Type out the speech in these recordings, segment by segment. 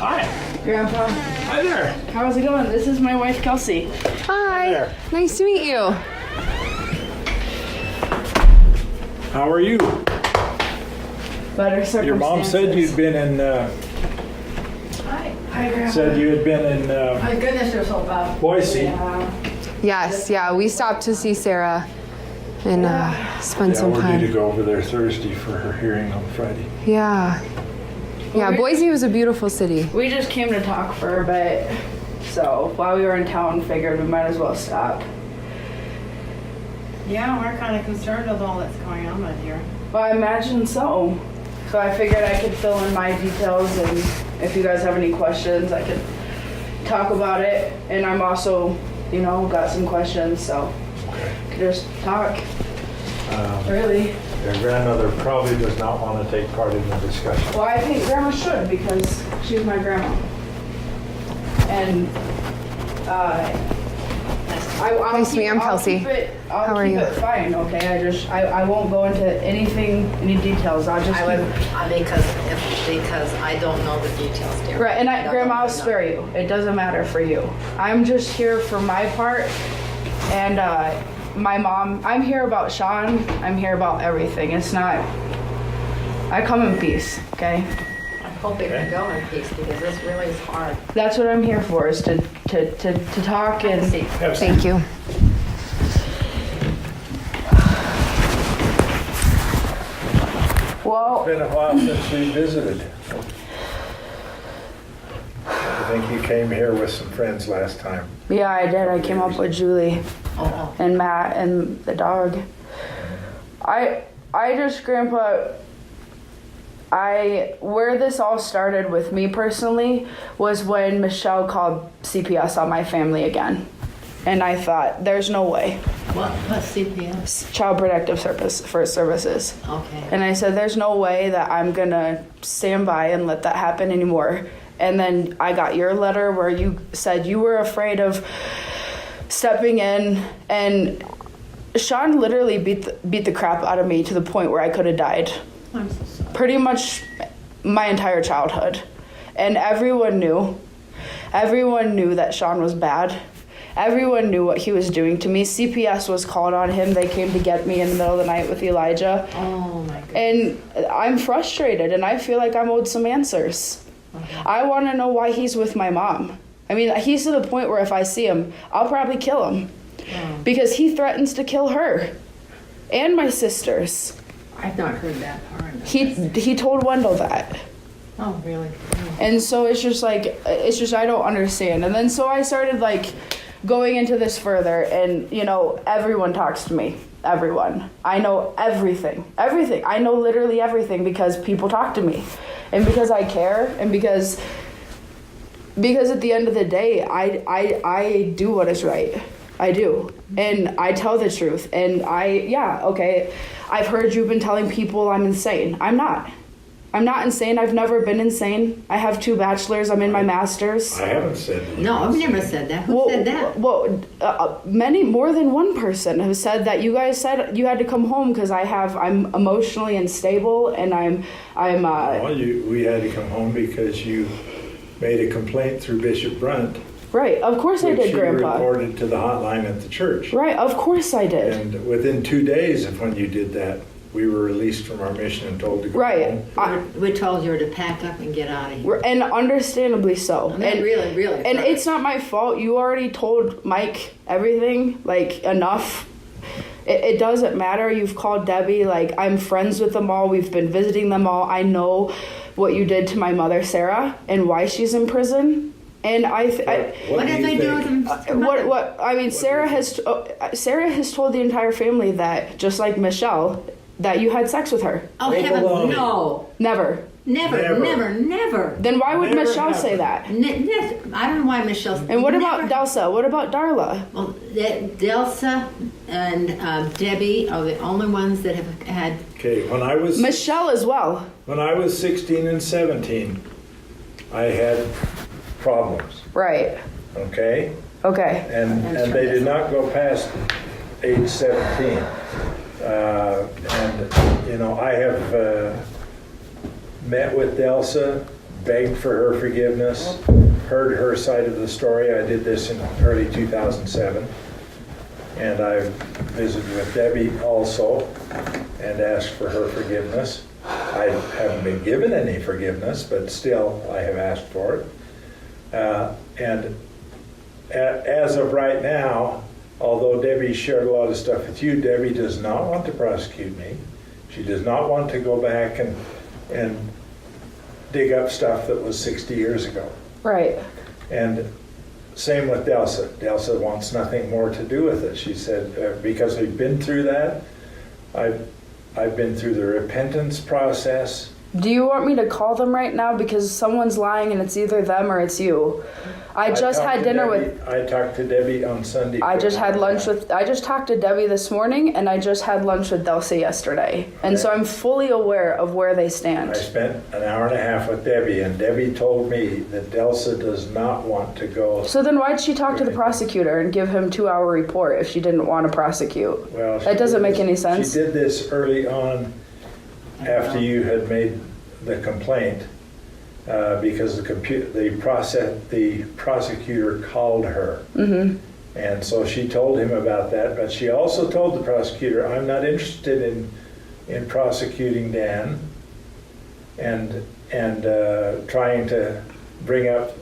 Hi. Grandpa. Hi there. How's it going? This is my wife, Kelsey. Hi. There. Nice to meet you. How are you? Better circumstances. Your mom said you'd been in. Hi, Grandpa. Said you had been in My goodness, you're so bad. Boise. Yes, yeah, we stopped to see Sarah and spend Yeah, some we're time. due to go over there Thursday for her hearing on Friday. Yeah. Yeah, Boise was a beautiful city. We just came to talk for a bit, so while we were in town, figured we might as well stop. Yeah, we're kind of concerned with all that's going on out here. Well, I imagine so. So I figured I could fill in my details, and if you guys have any questions, I could talk about it. And I'm also, got some questions, so could just talk. Really. Your grandmother probably does not want to take part in the discussion. Well, I think Grandma should because she's my grandma. And I'll Nice to meet you. I'm Kelsey. How are you? I'll keep it fine, okay? I won't go into any details. I'll just Because I don't know the details, dear. Right, and Grandma, I'll don't know. spare you. It doesn't matter for you. I'm just here for my part, and my mom. I'm here about Sean. I'm here about everything. It's not. I come in peace, okay? I hope it can go in peace because this really is hard. That's what I'm here for, is to talk and see. Thank you. Well, It's been a while since we visited. I think you came here with some friends last time. yeah, I did. I came up with Julie Oh, and Matt and the dog. I just, Grandpa, where this all started with me personally was when Michelle called CPS on my family again. And I thought, there's no way. what's CPS? Child Protective Services. Okay. And I said, there's no way that I'm gonna stand by and let that happen anymore. And then I got your letter where you said you were afraid of stepping in, and Sean literally beat the crap out of me to the point where I could have died. I'm so sorry. Pretty much my entire childhood. And everyone knew that Sean was bad. Everyone knew what he was doing to me. CPS was called on him. They came to get me in the middle of the night with Elijah. Oh my goodness. And I'm frustrated, and I feel like I'm owed some answers. I want to know why he's with my mom. I mean, he's to the point where if I see him, I'll probably kill him. Because he threatens to kill her and my sisters. I've not heard that part. He told Wendell that. Oh, really? And so it's just I don't understand. And then so I started going into this further, and everyone talks to me. Everyone. I know everything. Everything. I know literally everything because people talk to me. And because I care, and because at the end of the day, I do what is right. I do. And I tell the truth. And I've heard you've been telling people I'm insane. I'm not. I'm not insane. I've never been insane. I have 2 bachelors. I'm in my master's. I haven't said that. No, I've never said that. Who said that? Well, more than one person has said that. You guys said you had to come home because I'm emotionally unstable, and We had to come home because you made a complaint through Bishop Brunt. Right, of course I did, Grandpa. You reported to the hotline at the church. Right, of course I did. And within 2 days of when you did that, we were released from our mission and told to go Right. home. We told you to pack up and get out of here. And understandably so. And really. And it's not my fault. You already told Mike everything, enough. It doesn't matter. You've called Debbie. I'm friends with them all. We've been visiting them all. I know what you did to my mother, Sarah, and why she's in prison. And What did they do with him? Sarah has told the entire family that, just like Michelle, that you had sex with her. Oh, heavens, no. Never. Never. Then why would Never Michelle happened. say that? I don't know why Michelle's... And what about Delsa? What about Darla? Well, Delsa and Debbie are the only ones that have had... Okay, Michelle as well. when I was 16 and 17, I had problems. Right. Okay? Okay. And they did not go past age 17. I have met with Delsa, begged for her forgiveness, heard her side of the story. I did this in early 2007. And I visited with Debbie also and asked for her forgiveness. I haven't been given any forgiveness, but still I have asked for it. And as of right now, although Debbie shared a lot of stuff with you, Debbie does not want to prosecute me. She does not want to go back and dig up stuff that was 60 years ago. Right. And same with Delsa. Delsa wants nothing more to do with it. She said, because we've been through that, I've been through the repentance process. Do you want me to call them right now? Because someone's lying and it's either them or it's you. I just had dinner with... I talked to Debbie on Sunday. I just talked to Debbie this morning, and I just had lunch with Delsa yesterday. And so I'm fully aware of where they stand. I spent an hour and a half with Debbie, and Debbie told me that Delsa does not want to go. So then why'd she talk to the prosecutor and give him 2-hour report if she didn't want to prosecute? Well, that doesn't make any sense. She did this early on after you had made the complaint. Because the prosecutor called her. Mm-hmm. And so she told him about that, but she also told the prosecutor, I'm not interested in prosecuting Dan and trying to bring up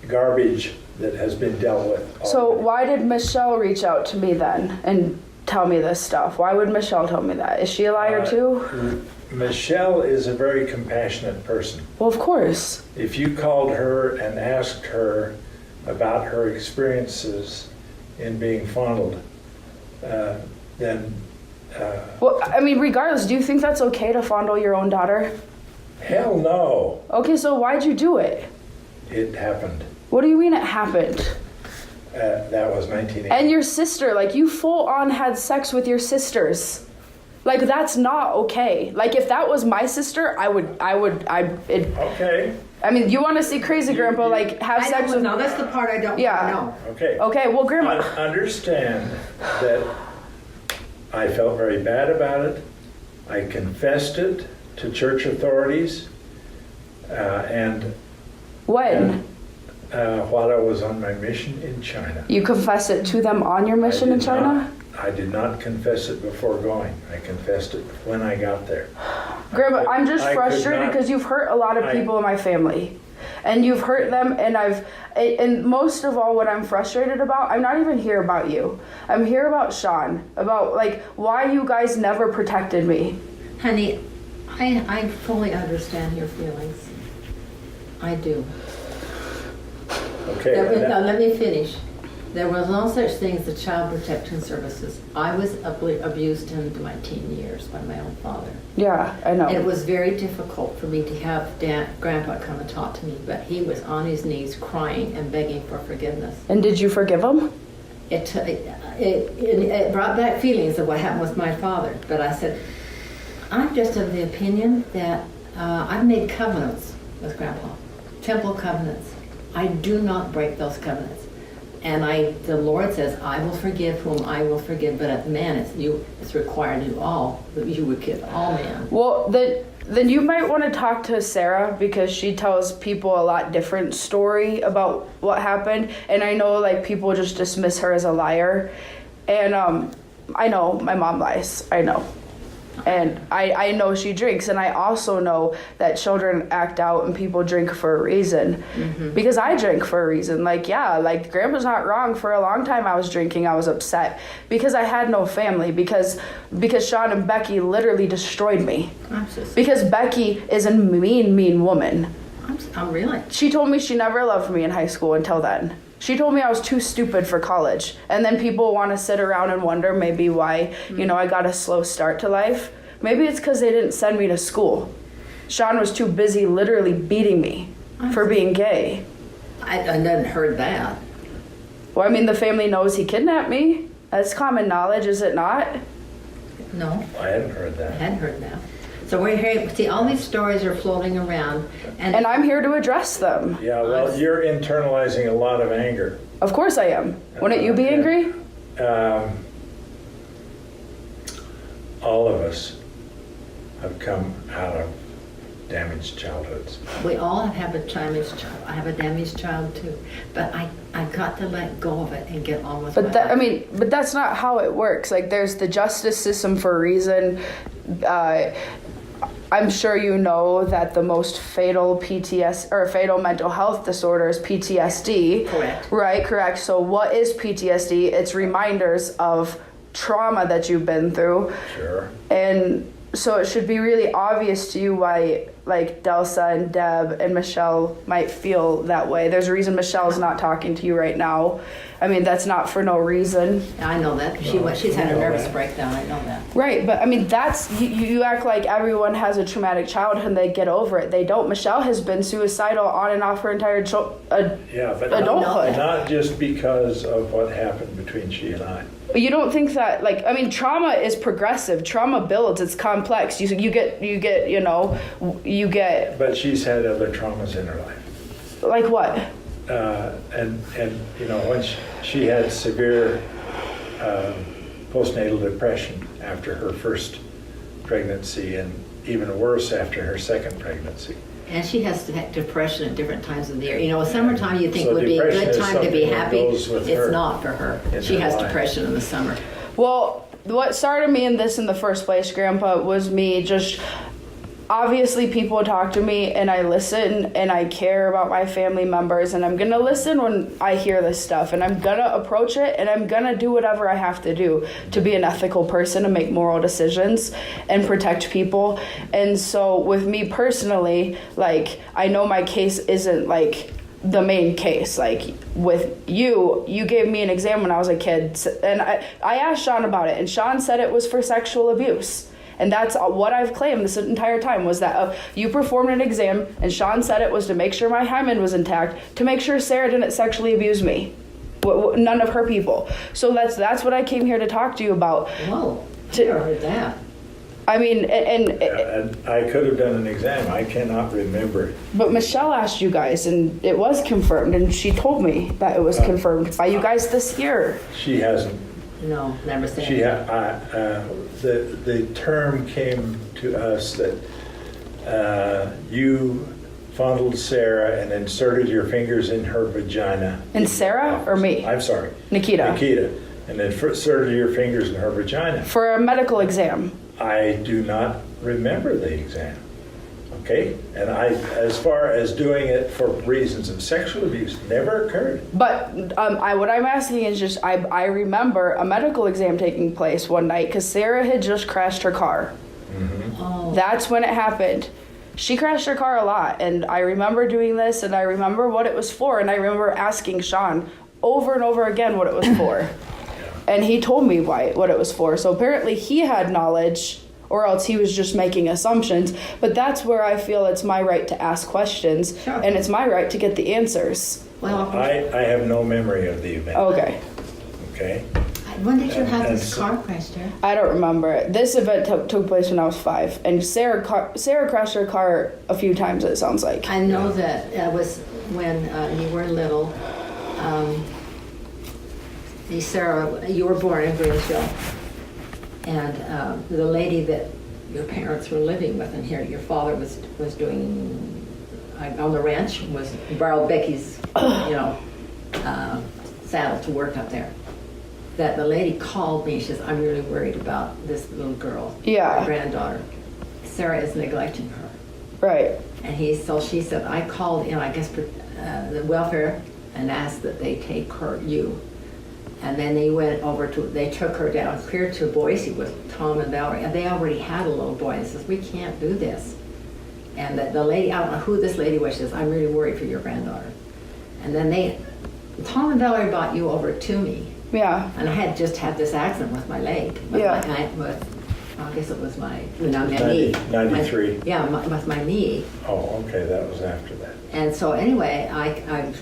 garbage that has been dealt with already. So why did Michelle reach out to me then and tell me this stuff? Why would Michelle tell me that? Is she a liar too? Michelle is a very compassionate person. Well, of course. If you called her and asked her about her experiences in being fondled, then... well, I mean, regardless, do you think that's okay to fondle your own daughter? Hell no. Okay, so why'd you do it? It happened. What do you mean it happened? That was 1980. And your sister, like, you full on had sex with your sisters. Like, that's not okay. Like, if that was my sister, Okay. I mean, you want to see crazy grandpa, like, have sex with... No, that's the part I don't want to know. Okay. Okay, well, grandma... Understand that I felt very bad about it. I confessed it to church authorities. When? While I was on my mission in China. You confessed it to them on your mission in China? I did not confess it before going. I confessed it when I got there. Grandma, I'm just frustrated because you've hurt a lot of people in my family. And you've hurt them, and most of all, what I'm frustrated about, I'm not even here about you. I'm here about Sean, about, like, why you guys never protected me. Honey, I fully understand your feelings. I do. Okay. Let me finish. There was no such thing as the Child Protection Services. I was abused into my teen years by my own father. Yeah, I know. And it was very difficult for me to have Grandpa come and talk to me, but he was on his knees crying and begging for forgiveness. And did you forgive him? It brought back feelings of what happened with my father. But I said, I'm just of the opinion that I've made covenants with Grandpa, temple covenants. I do not break those covenants. And the Lord says, I will forgive whom I will forgive, but as man, it's required you all, that you would give all men. Well, then you might want to talk to Sarah, because she tells people a lot different story about what happened. And I know, like, people just dismiss her as a liar. And I know my mom lies. I know. And I know she drinks, and I also know that children act out and people drink for a reason. Mm-hmm. Because I drink for a reason. Like, yeah, like, Grandpa's not wrong. For a long time I was drinking. I was upset because I had no family, because Sean and Becky literally destroyed me. Because Becky is a mean woman. I'm really? She told me she never loved me in high school until then. She told me I was too stupid for college. And then people want to sit around and wonder maybe why, I got a slow start to life. Maybe it's because they didn't send me to school. Sean was too busy literally beating me for being gay. I hadn't heard that. Well, I mean, the family knows he kidnapped me. That's common knowledge, is it not? No. I hadn't heard that. I hadn't heard that. So we're here, see, all these stories are floating around. And I'm here to address them. Yeah, well, you're internalizing a lot of anger. Of course I am. Wouldn't you be angry? All of us have come out of damaged childhoods. We all have a damaged child. I have a damaged child too. But I got to let go of it and get on with But my life. but that's not how it works. Like, there's the justice system for a reason. I'm sure you know that the most fatal fatal mental health disorder is PTSD. Correct. Right, correct. So what is PTSD? It's reminders of trauma that you've been through. Sure. And so it should be really obvious to you why, like, Delsa and Deb and Michelle might feel that way. There's a reason Michelle's not talking to you right now. I mean, that's not for no reason. I know that. She's had a nervous breakdown. I know that. Right, but I mean, that's, you act like everyone has a traumatic childhood and they get over it. They don't. Michelle has been suicidal on and off her entire Yeah, but adulthood. not just because of what happened between she and I. But you don't think that, like, I mean, trauma is progressive. Trauma builds. It's complex. You get, you get, But she's had other traumas in her life. like what? And when she had severe postnatal depression after her first pregnancy, and even worse after her second pregnancy. And she has depression at different times of the year. Summertime you think So would be a depression good is time to be something that happy. goes with her It's not for her. in She her has life. depression in the summer. Well, what started me in this in the first place, Grandpa, was me just, obviously people talk to me and I listen and I care about my family members, and I'm going to listen when I hear this stuff, and I'm going to approach it, and I'm going to do whatever I have to do to be an ethical person and make moral decisions and protect people. And so with me personally, like, I know my case isn't like the main case. Like, with you gave me an exam when I was a kid, and I asked Sean about it, and Sean said it was for sexual abuse. And that's what I've claimed this entire time, was that you performed an exam, and Sean said it was to make sure my hymen was intact, to make sure Sarah didn't sexually abuse me. None of her people. So that's what I came here to talk to you about. Whoa, I never heard that. I mean, And I could have done an exam. I cannot remember. but Michelle asked you guys, and it was confirmed, and she told me that it was confirmed by you guys this year. She hasn't. No, never said She that. the term came to us that you fondled Sarah and inserted your fingers in her vagina. And Sarah or me? I'm sorry. Nikita. Nikita. And then inserted your fingers in her vagina. For a medical exam. I do not remember the exam. Okay? And as far as doing it for reasons of sexual abuse, never occurred. But what I'm asking is just, I remember a medical exam taking place one night because Sarah had just crashed her car. Mm-hmm. Oh. That's when it happened. She crashed her car a lot, and I remember doing this, and I remember what it was for, and I remember asking Sean over and over again what it was for. And he told me what it was for. So apparently he had knowledge, or else he was just making assumptions. But that's where I feel it's my right to ask questions, Sure. and it's my right to get the answers. Well, I have no memory of the event. Okay. Okay? when did you have and this car crash, Sarah? I don't remember. This event took place when I was 5, and Sarah crashed her car a few times, it sounds like. I know that it was when you were little. Sarah, you were born in Greenville, and the lady that your parents were living with, and here your father was doing on the ranch, borrowed Becky's, saddle to work up there. That the lady called me. She says, "I'm really worried about this little girl, Yeah. my granddaughter. Sarah is neglecting her." Right. And so she said, I called in, I guess, the welfare and asked that they take you. And then they took her down here to Boise with Tom and Valerie. And they already had a little boy. And says, "We can't do this." And the lady, I don't know who this lady was, she says, "I'm really worried for your granddaughter." And then Tom and Valerie brought you over to me. Yeah. And I had just had this accident with my leg. I guess it was my knee. 93. Yeah, with my knee. Oh, okay, that was after that. And so anyway, I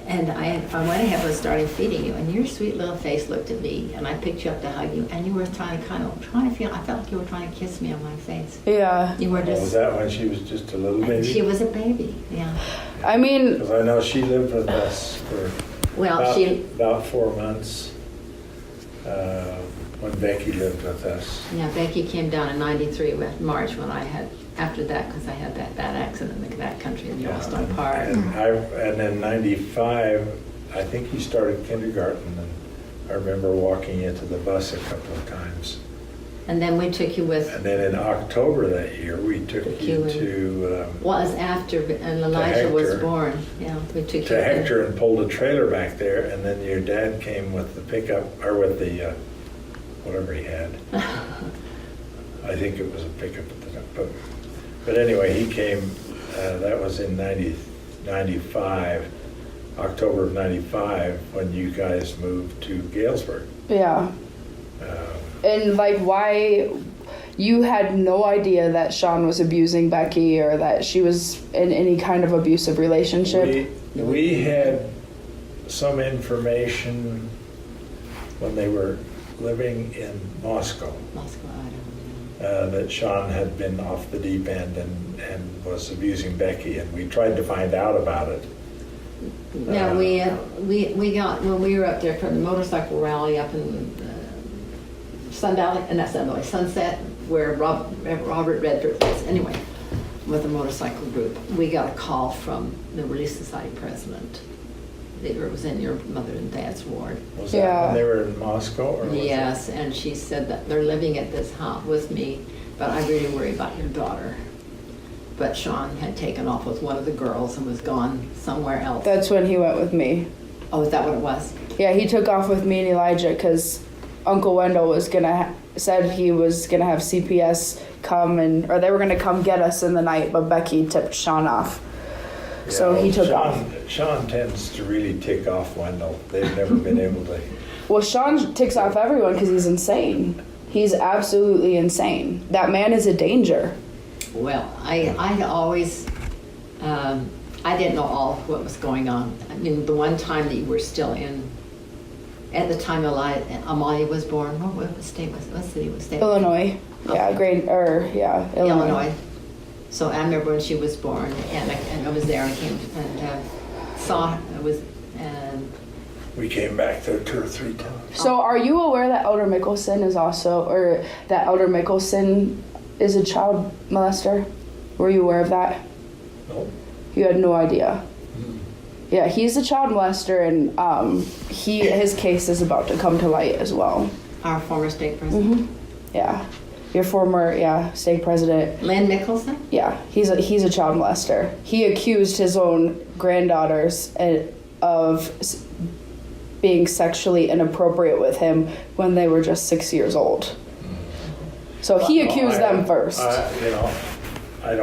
went ahead and started feeding you, and your sweet little face looked at me, and I picked you up to hug you, and you were trying to feel. I felt like you were trying to kiss me on my face. Yeah. You were Was just. that when she was just a little baby? She was a baby. Yeah. I mean, Because I know she lived with us for Well, about 4 months when Becky lived with us. Yeah, Becky came down in '93 with March when I had after that because I had that bad accident in that country in Yellowstone Yeah, Park. and then 95, I think he started kindergarten, and I remember walking into the bus a couple of times. And then we took you with, And then in October that year, we took you to was after Elijah was Hector. born. Yeah, we took you Hector and pulled a trailer back there, and then your dad came with the pickup, or with the, whatever he had. I think it was a pickup at the time, but anyway, he came, that was in 95, October of 95, when you guys moved to Galesburg. Yeah. And like, why you had no idea that Sean was abusing Becky or that she was in any kind of abusive relationship? We had some information when they were living in Moscow, Moscow, Idaho. that Sean had been off the deep end and was abusing Becky, and we tried to find out about it. Yeah, we got, when we were up there for the motorcycle rally up in Sun Valley, and not Sun Valley, Sunset, where Robert Redford was, anyway, with the motorcycle group, we got a call from the Relief Society president. It was in your mother and dad's ward. Was that when they were in Moscow? Or was Yes, and she said that they're living at this house with me, but I really worry about your daughter. But Sean had taken off with one of the girls and was gone somewhere else. That's when he went with me. Oh, is that what it was? Yeah, he took off with me and Elijah because Uncle Wendell was said he was gonna have CPS come or they were gonna come get us in the night, but Becky tipped Sean off. So he took off. Sean tends to really tick off Wendell. They've never been able to. Well, Sean ticks off everyone because he's insane. He's absolutely insane. That man is a danger. Well, I always, I didn't know all of what was going on. I mean, the one time that you were still in, at the time Amalia was born, what state was it? What city was it? Illinois. Yeah, Okay. Illinois. Illinois. So I remember when she was born, and I was there and came and saw it was, and We came back there 2 or 3 times. So are you aware that Elder Mickelson is also, or that Elder Mickelson is a child molester? Were you aware of that? No. You had no idea. Yeah, he's a child molester, and his case is about to come to light as well. our former state president. Yeah, your former stake president. Lynn Mickelson? Yeah, he's a child molester. He accused his own granddaughters of being sexually inappropriate with him when they were just 6 years old. So he accused them first. I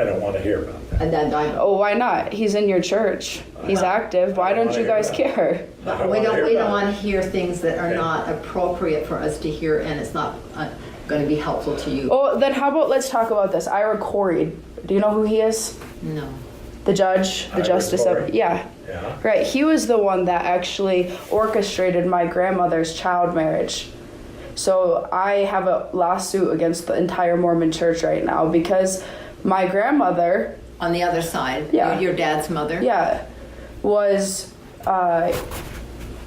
don't want to hear about that. And then I, Oh, why not? He's in your church. He's active. Why don't you guys care? we don't want to hear things that are not appropriate for us to hear, and it's not going to be helpful to you. Oh, then how about let's talk about this. Ira Corey. Do you know who he is? No. The judge, the Ira justice of Corey? yeah. Yeah. Right. He was the one that actually orchestrated my grandmother's child marriage. So I have a lawsuit against the entire Mormon church right now because my grandmother, On the other side, Yeah. your dad's mother? was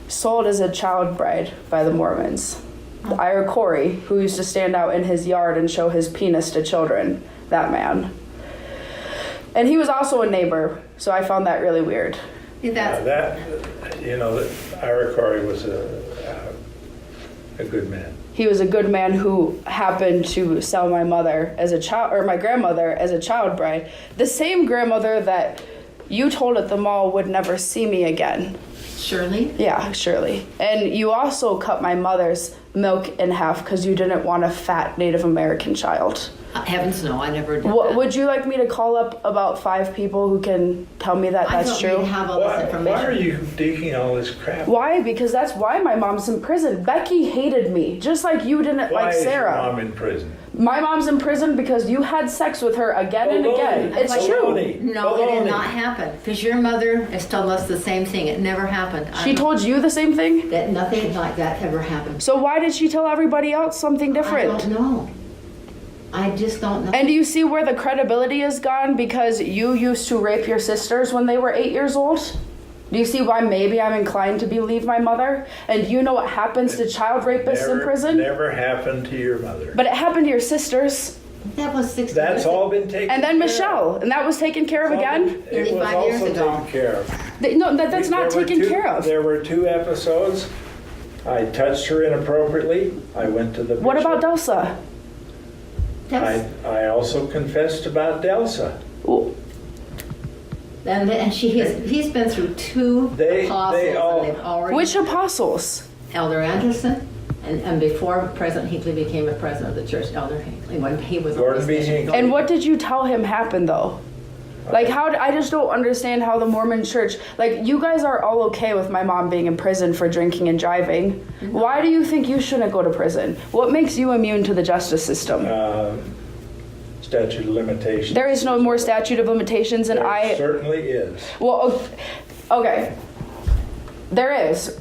sold as a child bride by the Mormons. Ira Corey, who used to stand out in his yard and show his penis to children, that man. And he was also a neighbor, so I found that really weird. That's, Ira Corey was a good man. He was a good man who happened to sell my mother as a child, or my grandmother as a child bride. The same grandmother that you told at the mall would never see me again. Shirley? Yeah, Shirley. And you also cut my mother's milk in half because you didn't want a fat Native American child. Heavens no, I never did What, that. would you like me to call up about 5 people who can tell me that that's I don't true? really have all this information. Why are you digging all this crap? Why? Because that's why my mom's in prison. Becky hated me, just like you didn't Why like is Sarah. your mom in prison? My mom's in prison because you had sex with her again and again. Baloney. It's true. Baloney. No, it Baloney. did not happen. Because your mother has told us the same thing. It never happened. She told you the same thing? that nothing like that ever happened. So why did she tell everybody else something different? I don't know. I just don't know. And do you see where the credibility is gone because you used to rape your sisters when they were 8 years old? Do you see why maybe I'm inclined to believe my mother? And you know what happens to child rapists in prison? Never happened to your mother. But it happened to your sisters. That was 60 That's years all ago. been taken And then care Michelle, and that was taken care of of. again? It was 25 years also ago. taken care of. No, that's not There were taken two- care of. There were 2 episodes. I touched her inappropriately. I went to the What bishop. about Delsa? I also confessed about Delsa. Ooh, And he's been through 2 They apostles, all- and they've already... which apostles? Elder Anderson, and before President Hinckley became a president of the church, Elder Hinckley, when he was on Gordon this B. mission. Hinckley. And what did you tell him happened though? Like I just don't understand how the Mormon church, like you guys are all okay with my mom being in prison for drinking and driving. Why do you think you shouldn't go to prison? What makes you immune to the justice system? Statute of limitations. There is no more statute of limitations, and There certainly is. Well, okay. There is.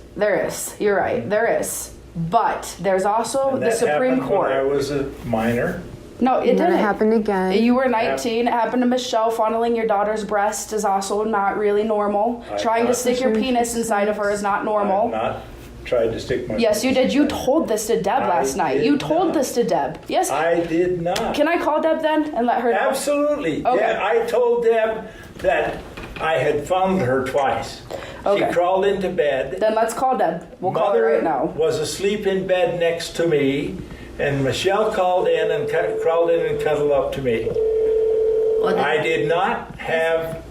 You're right. There is. But there's also And the that Supreme happened when I Court. was a minor. No, it And then didn't. it happened again. You were 19. It happened to Michelle. Fondling your daughter's breast is also not really normal. Trying to stick your penis inside of her is not I've normal. not tried to stick my... Yes, you did. You told this to Deb I last night. did You told not. this to Deb. Yes. I did not. Can I call Deb then and let her know? Absolutely. Okay. Yeah, I told Deb that I had found her twice. Okay. She crawled into bed. Then let's call Deb. We'll call her Mother right now. was asleep in bed next to me, and Michelle called in and crawled in and cuddled up to me. Well, I did not have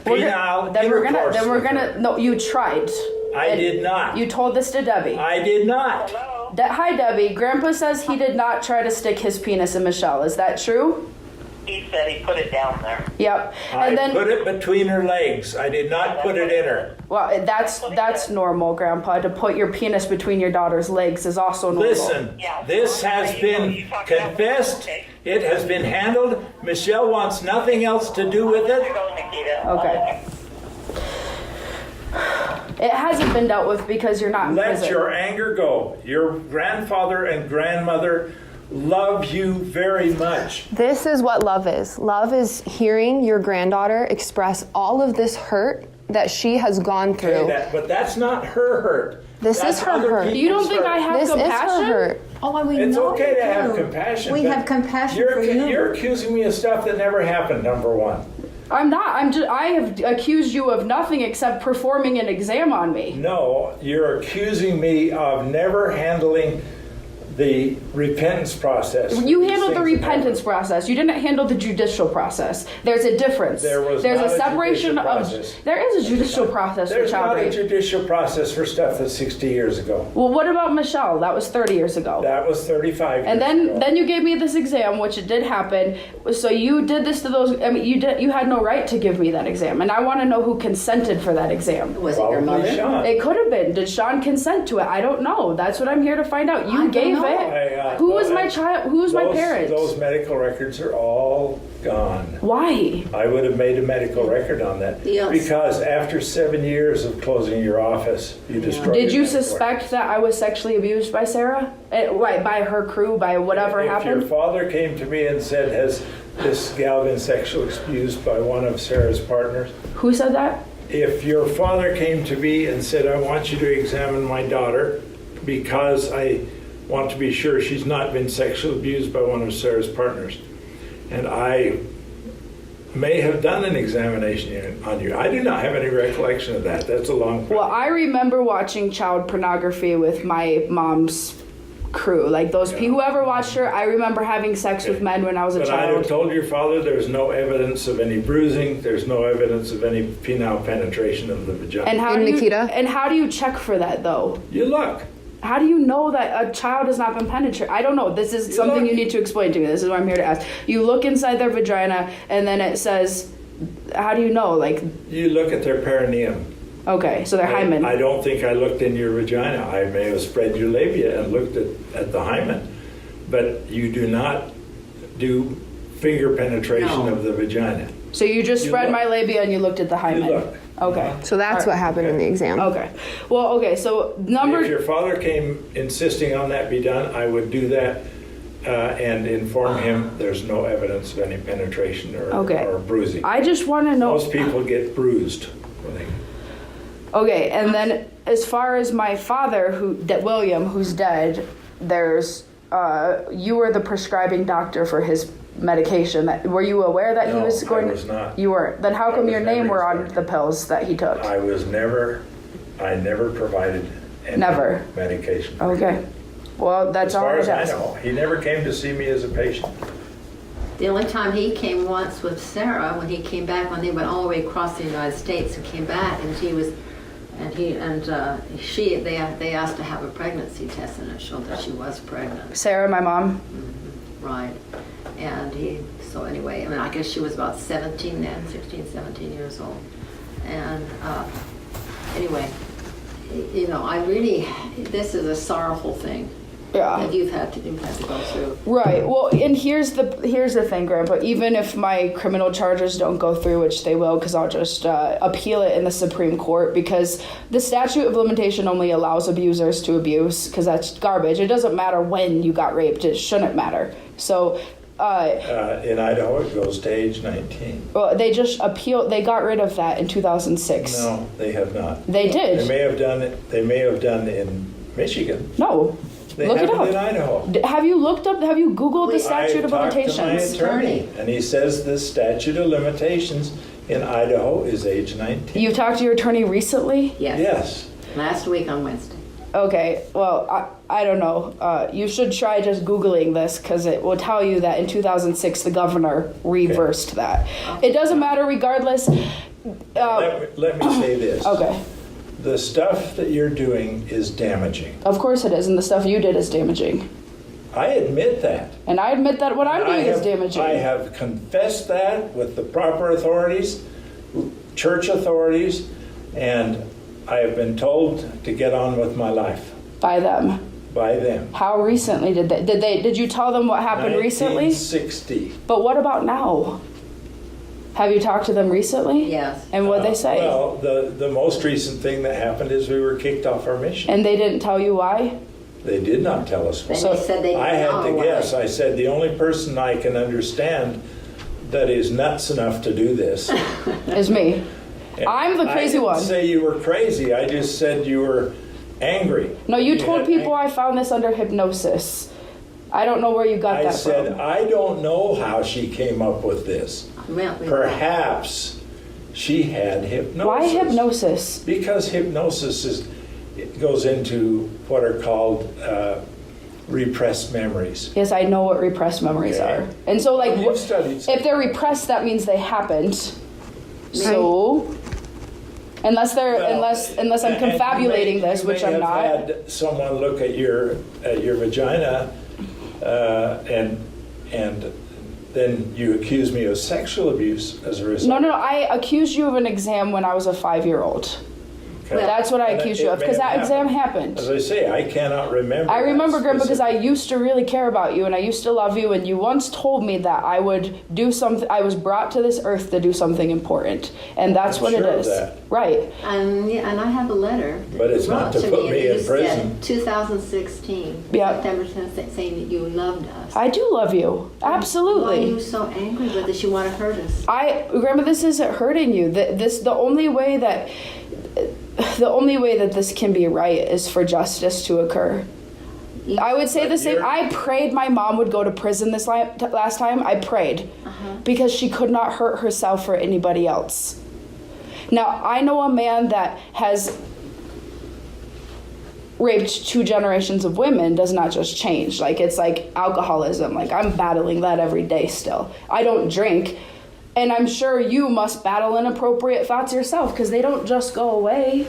penile Then we're intercourse with gonna. her. No, you tried. I And did not. You told this to Debbie. I did not. Hi, Debbie. Grandpa says he did not try to stick his penis in Michelle. Is that true? He said he put it down there. Yep. I And then, put it between her legs. I did not put it in her. well, that's normal, Grandpa. To put your penis between your daughter's legs is also normal. Listen, Yeah. this has been You talked about confessed. okay. It has been handled. Michelle wants nothing else to do with There it. you go, Nikita. Okay. It hasn't been dealt with because you're not in Let prison. your anger go. Your grandfather and grandmother love you very much. This is what love is. Love is hearing your granddaughter express all of this hurt that she has gone through. Okay, but that's not her hurt. This That's is her other hurt. You don't people's think I hurt. have This is compassion? her hurt. Oh, well, we It's know okay you to have do. compassion. We but have compassion you're, for you. You're accusing me of stuff that never happened, number one. I'm not. I have accused you of nothing except performing an exam on me. No, you're accusing me of never handling the repentance process. You These handled the things that repentance happen. process. You didn't handle the judicial process. There's a difference. There was There's not a a separation judicial of. process. There is a judicial process There's for child not a rape. judicial process for stuff that's 60 years ago. Well, what about Michelle? That was 30 years ago. That was 35 years And ago. then you gave me this exam, which it did happen. So you did this to those. I mean, you had no right to give me that exam, and I want to know who consented for that exam. Was it your Probably mother? Sean. It could have been. Did Sean consent to it? I don't know. That's what I'm here to find out. You I don't gave know. it. Who was my child? Who was my parent? Those medical records are all gone. Why? I would have made a medical record on that. Yes. Because after 7 years of closing your office, you destroyed Did you your medical suspect that I was sexually abused by Sarah? Right, by her crew, by whatever If happened? your father came to me and said, has this gal been sexually abused by one of Sarah's partners? Who said that? If your father came to me and said, I want you to examine my daughter because I want to be sure she's not been sexually abused by one of Sarah's partners, and I may have done an examination on you. I do not have any recollection of that. That's a long time. Well, I remember watching child pornography with my mom's crew. Like those people, whoever watched her, I remember having sex with men when I was a But I have child. told your father there's no evidence of any bruising. There's no evidence of any penile penetration of the vagina. And how And do you, Nikita? and how do you check for that though? You look. How do you know that a child has not been penetrated? I don't know. This is something look. you need to explain to me. This is what I'm here to ask. You look inside their vagina and then it says, how do you know? Like, You look at their perineum. okay, so they're hymen. I don't think I looked in your vagina. I may have spread your labia and looked at the hymen. But you do not do finger penetration No. of the vagina. So you just You spread look. my labia and you looked at the hymen. look. Okay. So that's what happened in the exam. Okay. Well, okay. So If your father came insisting on that be done, I would do that and inform him there's no evidence of any penetration Okay. or bruising. I just want to know. Most people get bruised when they... Okay, and then as far as my father, William, who's dead, there's you were the prescribing doctor for his medication. Were you aware that he No, was going? I was not. You weren't. Then how I come was your name never were on inspected. the pills that he took? I never provided any Never. medication. Okay. Well, that's As all far I as I asked. know, he never came to see me as a patient. The only time he came once with Sarah, when he came back, when they went all the way across the United States and came back, and she was, they asked to have a pregnancy test, and it showed that she was pregnant. Sarah, my mom. Right. And so anyway, I mean, I guess she was about 17 then, 16, 17 years old. And anyway, this is a sorrowful thing Yeah. that you've had to go through. Right. Well, and here's the thing, Grandpa. Even if my criminal charges don't go through, which they will, because I'll just appeal it in the Supreme Court, because the statute of limitation only allows abusers to abuse, because that's garbage. It doesn't matter when you got raped. It shouldn't matter. So. In Idaho, it goes to age 19. Well, they just appealed. They got rid of that in 2006. No, they have not. They did. They may have done it. They may have done in Michigan. No. They Look it haven't up. in Idaho. Have you looked up? Have you Googled the statute of I talked limitations? to my attorney, and he says the statute of limitations in Idaho is age 19. You talked to your attorney recently? Yes. Yes. Last week on Wednesday. Okay, well, I don't know. You should try just Googling this, because it will tell you that in 2006 the governor reversed that. It doesn't matter regardless. Let me say this. Okay, The stuff that you're doing is damaging. of course it is, and the stuff you did is damaging. I admit that. And I admit that what I'm doing is damaging. I have confessed that with the proper authorities, church authorities, and I have been told to get on with my life By them. by them. How recently did you tell them what happened recently? 1960. But what about now? Have you talked to them recently? Yes. And what'd they say? Well, the most recent thing that happened is we were kicked off our mission. And they didn't tell you why? They did not tell us why. Then So- they said they didn't I had know to why. guess. I said the only person I can understand that is nuts enough to do this. Is me. And I'm the crazy one. I didn't say you were crazy. I just said you were angry. No, you told had people ang- I found this under hypnosis. I don't know where you got I that said, from. I don't know how she came up with this. Perhaps she had hypnosis. Why hypnosis? Because hypnosis it goes into what are called repressed memories. Yes, I know what repressed memories Okay. are. And so, like, Well, you've studied if they're repressed, that means they happened. So, unless I'm And confabulating you this, may which I'm have not. had someone look at your vagina, and then you accuse me of sexual abuse as a result. No. I accused you of an exam when I was a 5-year-old. Okay. That's what I And accused it you of, may because have that exam happened. happened. As I say, I cannot remember. I remember, that Grandpa, because I specific- used to really care about you, and I used to love you, and you once told me that I would do something. I was brought to this earth to do something important, and that's I'm what sure it of is. that. Right. And I have a letter. that But it's you not wrote to put and me you in said, prison. 2016, Yeah. September 10th, saying that you loved us. I do love you. Why are Absolutely. you so angry with us? You want to hurt us. Grandma, this isn't hurting you. The only way that this can be right is for justice to occur. I would say the But same. you're- I prayed my mom would go to prison this last time. I prayed because she could not hurt herself or anybody else. Now, I know a man that has raped 2 generations of women does not just change. Like, it's like alcoholism. Like, I'm battling that every day still. I don't drink. And I'm sure you must battle inappropriate thoughts yourself, because they don't just go away.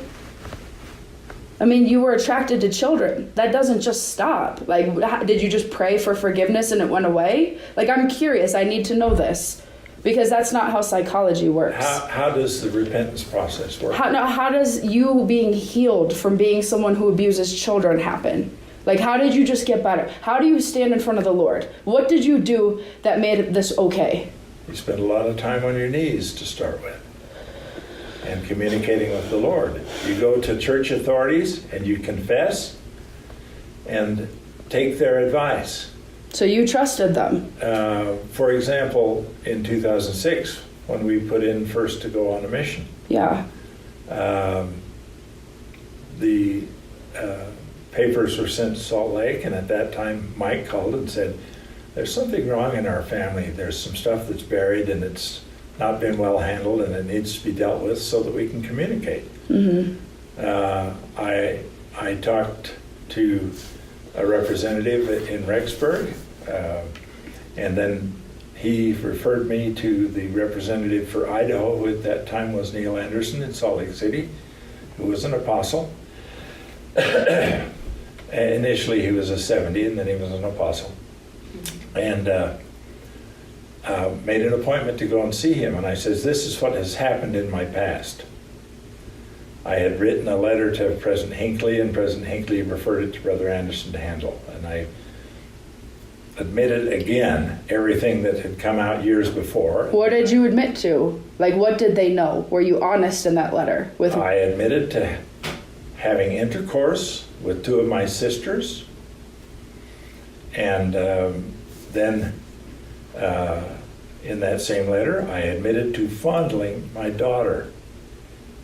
I mean, you were attracted to children. That doesn't just stop. Like, did you just pray for forgiveness and it went away? Like, I'm curious. I need to know this, because that's not how psychology works. How does the repentance process work? How does you being healed from being someone who abuses children happen? Like, how did you just get better? How do you stand in front of the Lord? What did you do that made this okay? You spend a lot of time on your knees to start with and communicating with the Lord. You go to church authorities and you confess and take their advice. So you trusted them. For example, in 2006, when we put in first to go on a mission, Yeah. the papers were sent to Salt Lake, and at that time Mike called and said, there's something wrong in our family. There's some stuff that's buried and it's not been well handled and it needs to be dealt with so that we can communicate. I talked to a representative in Rexburg, and then he referred me to the representative for Idaho, who at that time was Neil Anderson in Salt Lake City, who was an apostle. Initially he was a 70 and then he was an apostle. And made an appointment to go and see him. And I says, this is what has happened in my past. I had written a letter to President Hinckley, and President Hinckley referred it to Brother Anderson to handle. And I admitted again everything that had come out years before. What did you admit to? Like, what did they know? Were you honest in that letter? I admitted to having intercourse with two of my sisters, and then in that same letter, I admitted to fondling my daughter,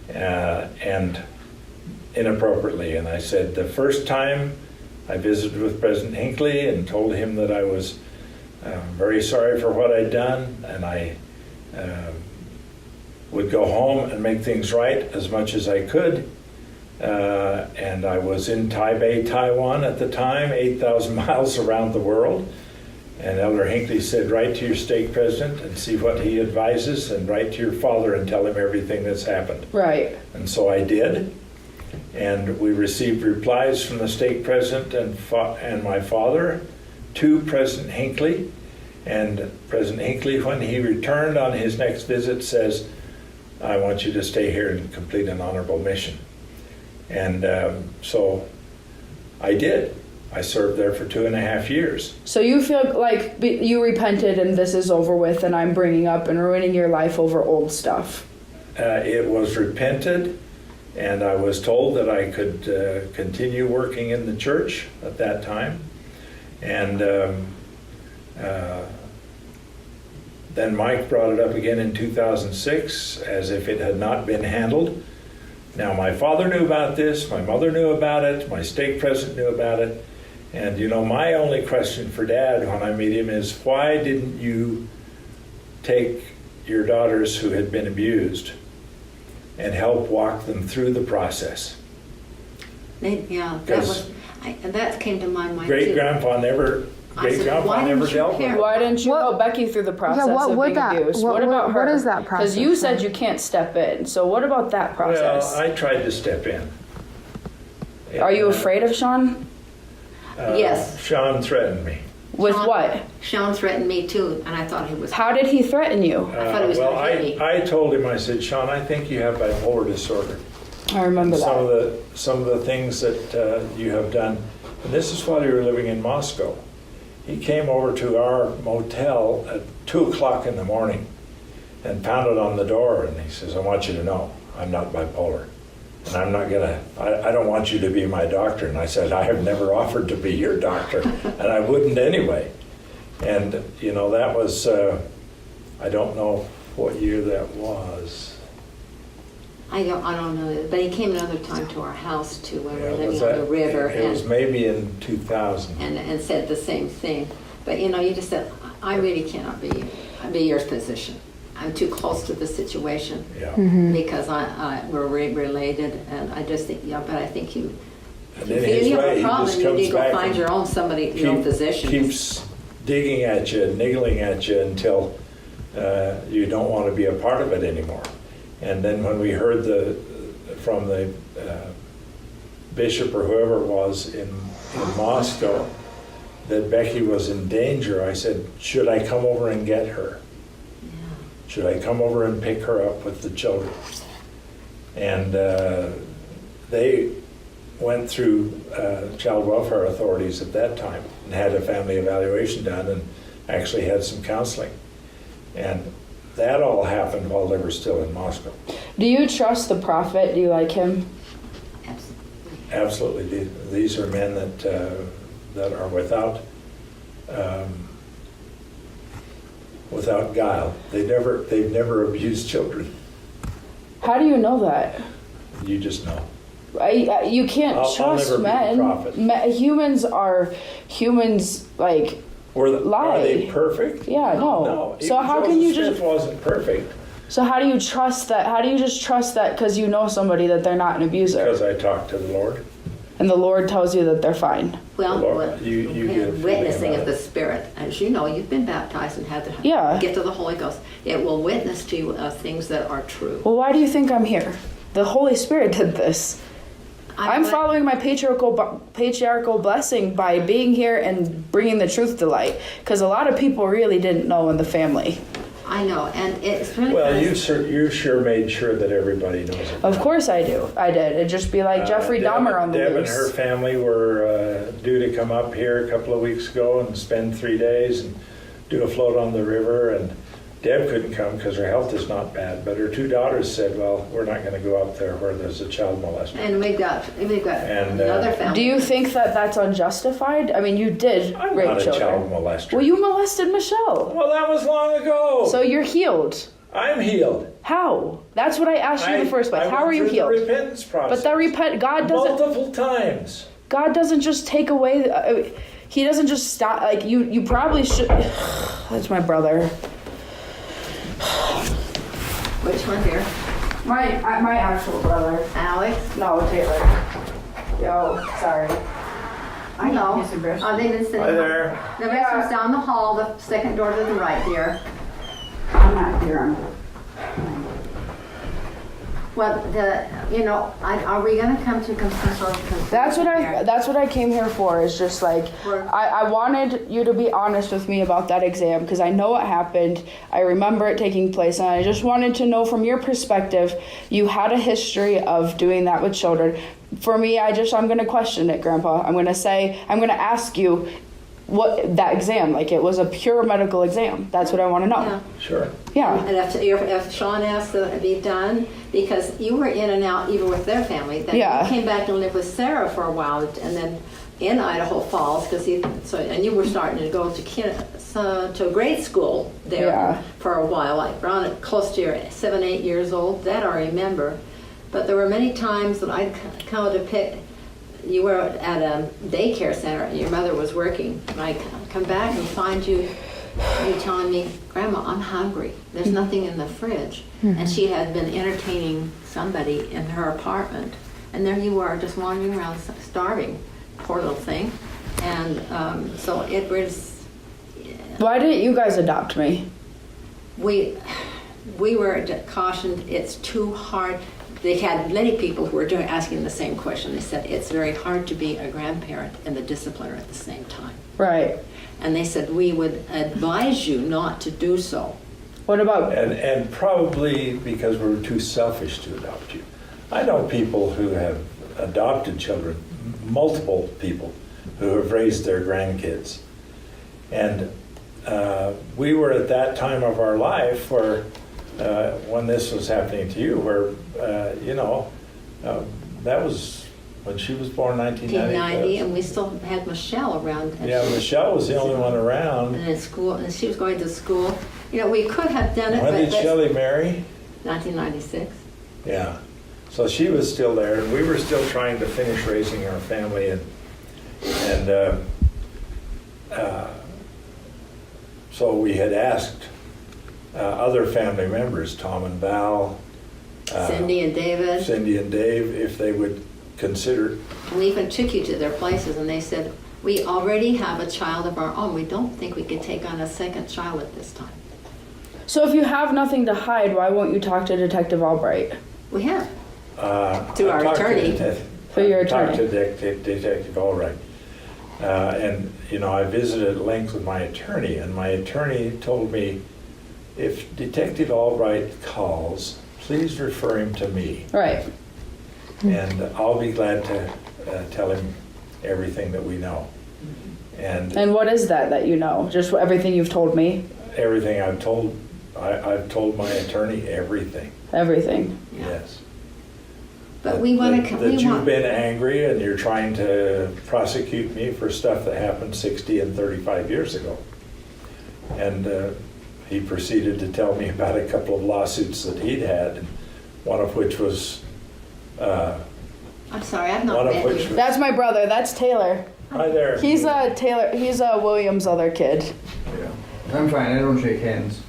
and inappropriately. And I said the first time I visited with President Hinckley and told him that I was very sorry for what I'd done, and I would go home and make things right as much as I could. And I was in Taipei, Taiwan at the time, 8,000 miles around the world. And Elder Hinckley said, write to your stake president and see what he advises, and write to your father and tell him everything that's happened. Right. And so I did. And we received replies from the stake president and my father to President Hinckley. And President Hinckley, when he returned on his next visit, says, I want you to stay here and complete an honorable mission. And so I did. I served there for 2.5 years. So you feel like you repented and this is over with, and I'm bringing up and ruining your life over old stuff. It was repented, and I was told that I could continue working in the church at that time. And then Mike brought it up again in 2006 as if it had not been handled. Now, my father knew about this, my mother knew about it, my stake president knew about it. And, you know, my only question for Dad when I meet him is, why didn't you take your daughters who had been abused and help walk them through the process? That came to my mind Great too. Grandpa never dealt with it. Why didn't you help Becky through the process of being abused? What about her? What is that process? Because you said you can't step in. So what about that process? Well, I tried to step in. Are you afraid of Sean? Yes. Sean threatened me. With what? Sean threatened me too, and I thought he was. How did he threaten you? I thought he was well, going to hit me. I told him, I said, Sean, I think you have bipolar disorder. I remember that. Some of the things that you have done, and this is while you were living in Moscow. He came over to our motel at 2 o'clock in the morning and pounded on the door, and he says, I want you to know I'm not bipolar. And I'm not I don't want you to be my doctor. And I said, I have never offered to be your doctor, and I wouldn't anyway. And, you know, that was, I don't know what year that was. I don't know, but he came another time to our house too, when we were Yeah, living on the river. It was maybe in 2000. and said the same thing. But you know, you just said, I really cannot be your position. I'm too close to the situation. Yeah. Because we're related, and I just think, but I think you. And If in his you have way, a he problem, just you comes need to go back find and your own physician. Keeps digging at you, niggling at you until you don't want to be a part of it anymore. And then when we heard from the bishop or whoever it was in Moscow that Becky was in danger, I said, should I come over and get her? Yeah. Should I come over and pick her up with the children? And they went through child welfare authorities at that time and had a family evaluation done and actually had some counseling. And that all happened while they were still in Moscow. Do you trust the prophet? Do you like him? Absolutely. Absolutely. These are men that are without guile. They've never abused children. How do you know that? You just know. You can't I'll trust never be a men. prophet. Humans are humans, like, lie. Are they perfect? Yeah, no. No. So Even how can you Joseph just? Smith wasn't perfect So how do you trust that? How do you just trust that because you know somebody that they're not an abuser, because I talked to the Lord. and the Lord tells you that they're fine? Well, Lord, you get a feeling witnessing about of it. the Spirit. As you know, you've been baptized and had to Yeah. get to the Holy Ghost. It will witness to you of things that are true. Well, why do you think I'm here? The Holy Spirit did this. I'm following my patriarchal blessing by being here and bringing the truth to light, because a lot of people really didn't know in the family. I know, and it's really Well, nice. you sure made sure that everybody knows it. Of course I do. I did. It'd just be like Jeffrey Dahmer on the Deb and loose. her family were due to come up here a couple of weeks ago and spend 3 days and do a float on the river. And Deb couldn't come because her health is not bad. But her 2 daughters said, "Well, we're not going to go up there where there's a child molester." And we've got And, another family. Do you think that that's unjustified? I mean, you did I'm rape not a children. child molester. Well, you molested Michelle. Well, that was long ago. So you're healed. I'm healed. How? That's what I asked you in the first place. I How are went you through healed? the repentance process. But God doesn't. multiple times. God doesn't just take away. He doesn't just stop. Like you probably should. That's my brother. Which one here? My actual brother. Alex? No, Taylor. Yo, sorry. I know. Mr. Bruce. They've been sitting. Hi there. The restroom's down the hall, the second door to the right here. I'm not here. Well, are we going to come to some sort of conclusion? That's what I came here for. Is just like I wanted you to be honest with me about that exam, because I know what happened. I remember it taking place, and I just wanted to know from your perspective. You had a history of doing that with children. For me, I'm going to question it, Grandpa. I'm going to ask you what that exam, like it was a pure medical exam. That's what I want to know. Yeah. Sure. Yeah. And if Sean asked to be done, because you were in and out even with their family, then Yeah. you came back and lived with Sarah for a while, and then in Idaho Falls, and you were starting to go to grade school there Yeah. for a while, like around close to your 7, 8 years old. That I remember. But there were many times that I'd come to pick. You were at a daycare center and your mother was working. And I come back and find you telling me, "Grandma, I'm hungry. There's nothing in the fridge." And she had been entertaining somebody in her apartment. And there you were, just wandering around starving. Poor little thing. And so it was... Why didn't you guys adopt me? We were cautioned it's too hard. They had many people who were asking the same question. They said it's very hard to be a grandparent and the discipliner at the same time. Right. And they said we would advise you not to do so. What about? And probably because we were too selfish to adopt you. I know people who have adopted children, multiple people who have raised their grandkids. And we were at that time of our life where, when this was happening to you, where, that was when she was born, 1990, and we still had Michelle around. Yeah, Michelle was the only one around. And in school, and she was going to school. We could have done it, When did but Shelley marry? 1996. Yeah. So she was still there, and we were still trying to finish raising our family, and so we had asked other family members, Tom and Val, Cindy and David. Cindy and Dave, if they would consider. We even took you to their places, and they said, "We already have a child of our own. We don't think we could take on a second child at this time." So if you have nothing to hide, why won't you talk to Detective Albright? We have. To our attorney. For your Talked to attorney. Detective Albright. And, I visited at length with my attorney, and my attorney told me, if Detective Albright calls, please refer him to me. Right. And I'll be glad to tell him everything that we know. And what is that you know? Just everything you've told me? Everything I've told my attorney everything. Everything. Yeah. Yes. But we want to. That you've been angry and you're trying to prosecute me for stuff that happened 60 and 35 years ago. And he proceeded to tell me about a couple of lawsuits that he'd had, one of which was I'm sorry, I've not One of met which- you. That's my brother. That's Taylor. Hi there. He's Taylor. He's William's other kid. I'm fine, I don't shake hands.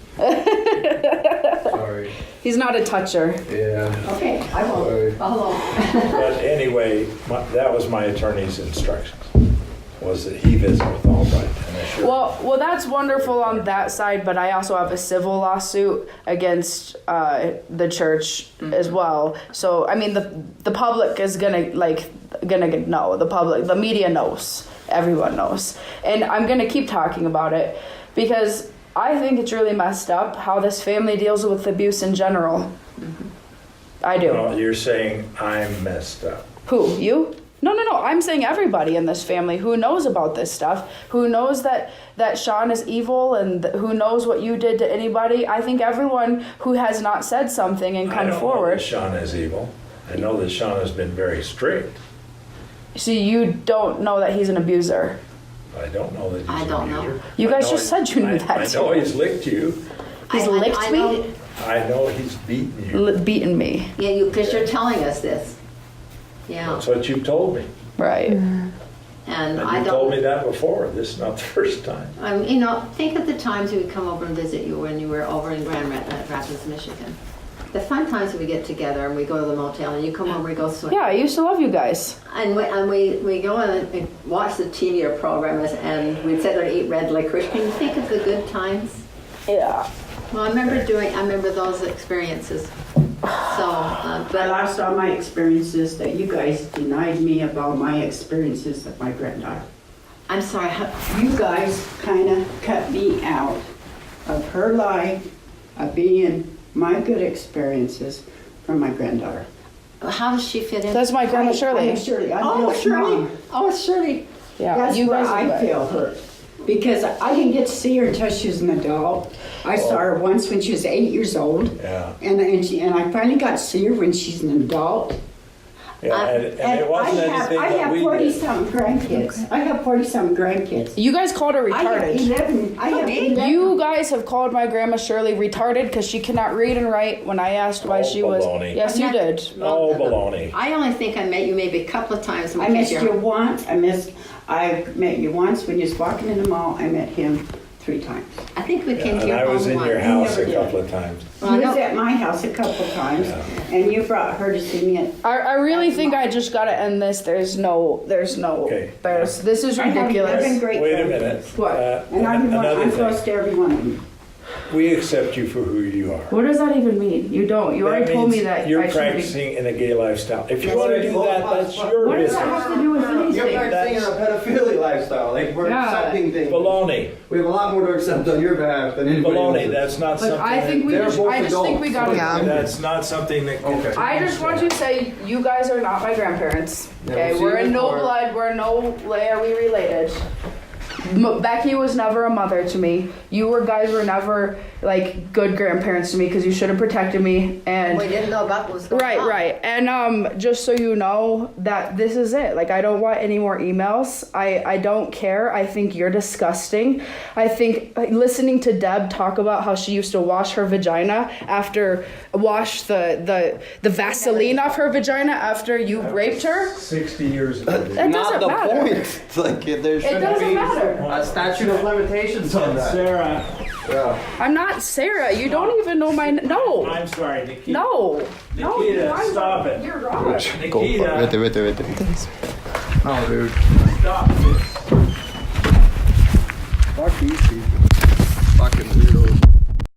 Sorry. He's not a toucher. Yeah. Okay, I will Sorry. follow. But anyway, that was my attorney's instructions, was that he visit with Albright and assure. Well, that's wonderful on that side, but I also have a civil lawsuit against the church as well. So I mean, the public is gonna know. The public, the media knows. Everyone knows, and I'm gonna keep talking about it because I think it's really messed up how this family deals with abuse in general. I do. Well, you're saying I'm messed up. Who? You? No. I'm saying everybody in this family who knows about this stuff, who knows that Sean is evil and who knows what you did to anybody. I think everyone who has not said something and I come don't know forward. that Sean is evil. I know that Sean has been very strict. So you don't know that he's an abuser. I don't know that he's I don't know. an abuser. You I guys know just said you knew that I know too. he's licked you. He's licked me? I know he's beaten you. Beaten me. Yeah, because you're telling us this. Yeah, That's what you've told me. Right. and And I you told me don't. that before. This is not the first time. Think of the times we would come over and visit you when you were over in Grand Rapids, Michigan. The fun times we get together and we go to the motel and you come over and go swimming. Yeah, I used to love you guys. And we go and watch the TV or programs and we'd sit there and eat red licorice. Can you think of the good times? Yeah. Well, I remember those experiences. So, I but lost all my experiences that you guys denied me of all my experiences of my granddaughter. I'm sorry. You guys kind of cut me out of her life, of being my good experiences from my granddaughter. How does she fit in? That's my grandma Shirley. I'm Shirley. I'm Oh, Bill's Shirley. mom. Oh, Shirley. Yeah. That's you where guys I are feel hurt. Because I didn't get to see her until she was an adult. I saw her once when she was 8 years old. Yeah. And I finally got to see her when she's an adult. Yeah, and it wasn't anything I that have we 40-something did. grandkids. I have 40-something grandkids. You guys called her I have retarded. 11. I have 11. You guys have called my grandma Shirley retarded because she cannot read and write when I asked why Oh, she was. baloney. Yes, you did. Oh, baloney. I only think I met you maybe a couple of times. I missed you once. I met you once when you was walking in the mall. I met him 3 times. I think we came to And your I was home in your once. house never a did. couple of times. He was at my house a couple times, and you brought her to see me at. I really think I just gotta end this. This is Okay. this is I have 11 ridiculous. great Wait a grandkids. minute. What? And I'm Another close thing. to every one of them. We accept you for who you are. What does that even mean? You don't. You already That told me means that you're I should be. practicing in a gay lifestyle. If you That's want to right. do that, that's your What does that business. have to do with You're anything? practicing a pedophilia lifestyle. Like we're Yeah. accepting things. Baloney. We have a lot more to accept on your behalf than anybody Baloney. else's. That's not But something. I think we They're just. both I just think we adults. gotta. That's not something that. Okay. I just want to say you guys are not my grandparents. Yeah, Okay, we'll see we're you in no in court. blood. We're no way are we related. Becky was never a mother to me. You guys were never like good grandparents to me because you should have protected me. And We didn't know about what was going on. right. And just so you know that this is it. Like I don't want any more emails. I don't care. I think you're disgusting. I think listening to Deb talk about how she used to wash her vagina wash the Vaseline off her vagina after you raped her. 60 years ago. That Not doesn't the matter. point. It's like there It shouldn't doesn't be matter. a statute of limitations on that. Sarah, Yeah. I'm not Sarah. You don't even know my no. I'm sorry, Nikita. No. Nikita, I'm stop it. You're wrong. Nikita, Vete. Oh, dude. stop this. Fuck these people. Fucking weirdos.